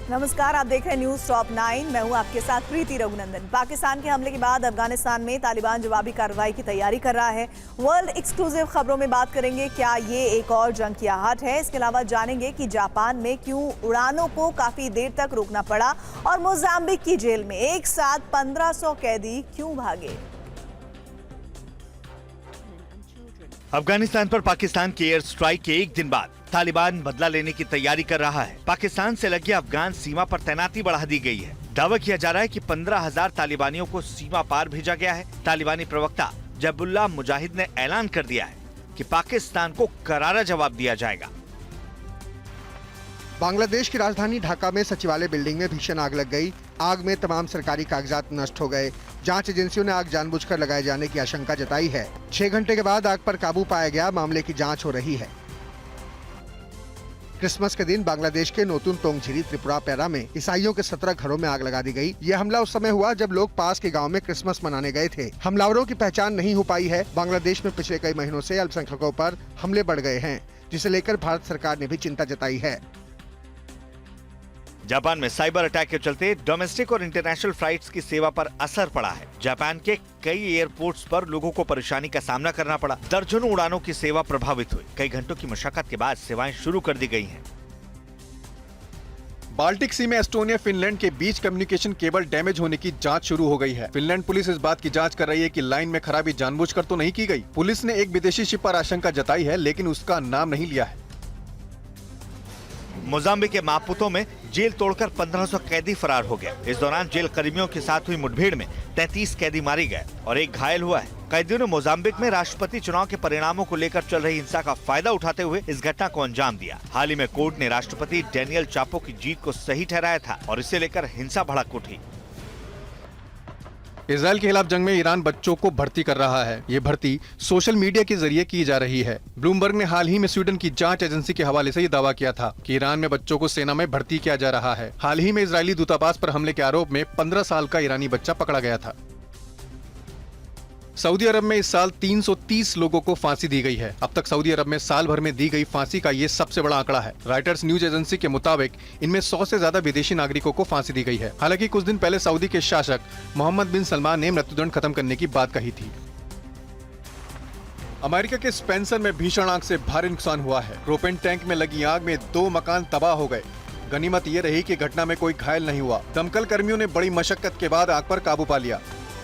नमस्कार, आप देख रहे हैं न्यूज टॉप 9। मैं हूं आपके साथ प्रीति रघुनंदन। पाकिस्तान के हमले के बाद अफगानिस्तान में तालिबान जवाबी कार्रवाई की तैयारी कर रहा है। वर्ल्ड एक्सक्लूसिव खबरों में बात करेंगे, क्या ये एक और जंग की आहट है। इसके अलावा जानेंगे कि जापान में क्यों उड़ानों को काफी देर तक रोकना पड़ा और मोजाम्बिक की जेल में एक साथ 1500 कैदी क्यों भागे। अफगानिस्तान पर पाकिस्तान के एयर स्ट्राइक के एक दिन बाद तालिबान बदला लेने की तैयारी कर रहा है। पाकिस्तान से लगी अफगान सीमा पर तैनाती बढ़ा दी गई है। दावा किया जा रहा है कि 15,000 तालिबानियों को सीमा पार भेजा गया है। तालिबानी प्रवक्ता जबुल्लाह मुजाहिद ने ऐलान कर दिया है कि पाकिस्तान को करारा जवाब दिया जाएगा। बांग्लादेश की राजधानी ढाका में सचिवालय बिल्डिंग में भीषण आग लग गई। आग में तमाम सरकारी कागजात नष्ट हो गए। जांच एजेंसियों ने आग जानबूझकर लगाए जाने की आशंका जताई है। 6 घंटे के बाद आग पर काबू पाया गया। मामले की जांच हो रही है। क्रिसमस के दिन बांग्लादेश के नोतुन तोंगझिरी त्रिपुरा पैरा में ईसाइयों के 17 घरों में आग लगा दी गई। यह हमला उस समय हुआ जब लोग पास के गांव में क्रिसमस मनाने गए थे। हमलावरों की पहचान नहीं हो पाई है। बांग्लादेश में पिछले कई महीनों से अल्पसंख्यकों पर हमले बढ़ गए हैं, जिसे लेकर भारत सरकार ने भी चिंता जताई है। जापान में साइबर अटैक के चलते डोमेस्टिक और इंटरनेशनल फ्लाइट्स की सेवा पर असर पड़ा है। जापान के कई एयरपोर्ट्स पर लोगों को परेशानी का सामना करना पड़ा। दर्जनों उड़ानों की सेवा प्रभावित हुई। कई घंटों की मशक्कत के बाद सेवाएं शुरू कर दी गई हैं। बाल्टिक सी में एस्टोनिया फिनलैंड के बीच कम्युनिकेशन केबल डैमेज होने की जांच शुरू हो गई है। फिनलैंड पुलिस इस बात की जांच कर रही है कि लाइन में खराबी जानबूझकर तो नहीं की गई। पुलिस ने एक विदेशी शिप पर आशंका जताई है, लेकिन उसका नाम नहीं लिया है। मोजाम्बिक के मापुतो में जेल तोड़कर 1500 कैदी फरार हो गए। इस दौरान जेल कर्मियों के साथ हुई मुठभेड़ में 33 कैदी मारे गए और एक घायल हुआ है। कैदियों ने मोजाम्बिक में राष्ट्रपति चुनाव के परिणामों को लेकर चल रही हिंसा का फायदा उठाते हुए इस घटना को अंजाम दिया। हाल ही में कोर्ट ने राष्ट्रपति डेनियल चापो की जीत को सही ठहराया था और इसे लेकर हिंसा भड़क उठी। इजराइल के खिलाफ जंग में ईरान बच्चों को भर्ती कर रहा है। ये भर्ती सोशल मीडिया के जरिए की जा रही है। ब्लूमबर्ग ने हाल ही में स्वीडन की जांच एजेंसी के हवाले से ये दावा किया था कि ईरान में बच्चों को सेना में भर्ती किया जा रहा है। हाल ही में इजरायली दूतावास पर हमले के आरोप में 15 साल का ईरानी बच्चा पकड़ा गया था। सऊदी अरब में इस साल 330 लोगों को फांसी दी गई है। अब तक सऊदी अरब में साल भर में दी गई फांसी का ये सबसे बड़ा आंकड़ा है। रॉयटर्स न्यूज एजेंसी के मुताबिक इनमें 100 से ज्यादा विदेशी नागरिकों को फांसी दी गई है। हालांकि कुछ दिन पहले सऊदी के शासक मोहम्मद बिन सलमान ने मृत्युदंड खत्म करने की बात कही थी। अमेरिका के स्पेंसर में भीषण आग से भारी नुकसान हुआ है। प्रोपेन टैंक में लगी आग में 2 मकान तबाह हो गए। गनीमत ये रही कि घटना में कोई घायल नहीं हुआ। दमकल कर्मियों ने बड़ी मशक्कत के बाद आग पर काबू पा लिया।